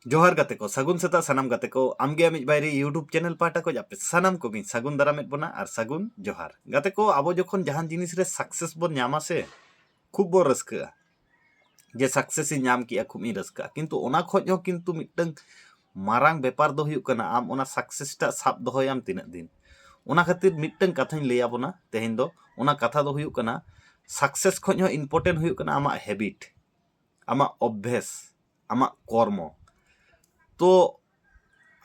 जोहार गाते को सगुन सेता सानाम गाते को आमगे आमिज बायरे यूट्यूब चैनल पाटा को जापे सानाम को गिन सगुन दारामेद बना और सगुन जोहार गाते को आबो जखन जहान जिनिस रे सक्सेस बन नामा से खूब बो रस्का जे सक्सेस इ नाम किया खूब इ रस्का किंतु ओना खोज हो किंतु मिटंग मारांग बेपार दो हुयुग कना आम ओना सक्सेस टा साब दोहोयाम तिनाक दिन ओना खातिर मिटंग कथाñ लैया बोना तेहेन दो ओना कथा दो हुयुग कना सक्सेस खोज हो इम्पोर्टेंट हुयुग कना आमा हैबिट आमा अभ्यास आमा कर्म तो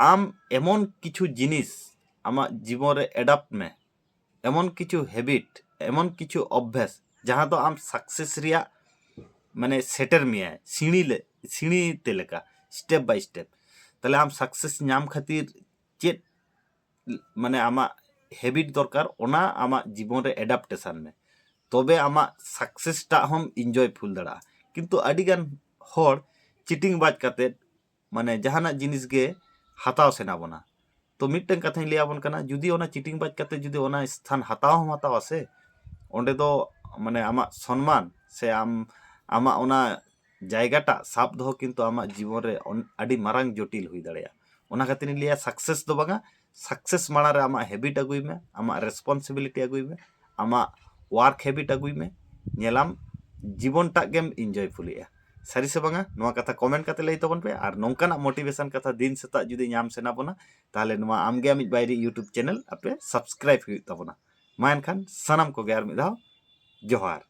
आम एमन किछु जिनिस आमा जीवन रे एडाप्ट में एमन किछु हैबिट एमन किछु अभ्यास जहाँ दो आम सक्सेस रिया माने सेटर मिया सीढ़ी ते लेका स्टेप बाय स्टेप ताले आम सक्सेस नाम खातिर चेत माने आमा हैबिट दरकार ओना आमा जीवन रे एडाप्टेशन में तबे आमा सक्सेस टा हम एंजॉय फुल दड़ा किंतु अडी गान हर चिटिंग बाज काते माने जहाना जिनिस गे हाताव सेना बोना तो मिटन कथाñ लैया बोन कना जुदी ओना चिटिंग बाज काते जुदी ओना स्थान हाताव हम हाताव से ओंडे दो माने आमा सम्मान से आमा ओना जायगाटा साब दो किंतु आमा जीवन रे अडी मारांग जटिल हुई दाड़ेया ओना खातिर लैया सक्सेस दो बांगा सक्सेस माना रे आमा हैबिट अगुई में आमा रेस्पॉन्सिबिलिटी अगुई में आमा वर्क हैबिट अगुई में नेलाम जीवन टा गेम एंजॉय फुलिया सारी से बांगा नोआ कथा कमेंट काते लई तबन पे और नोंकाना मोटिवेशन कथा दिन सेता जुदी नाम सेना बोना ताहले नोआ आमगे आमिज बायरे यूट्यूब चैनल आपे सब्सक्राइब हुई तबना मा एनखान सानाम को गे आर मिद धाव जोहार।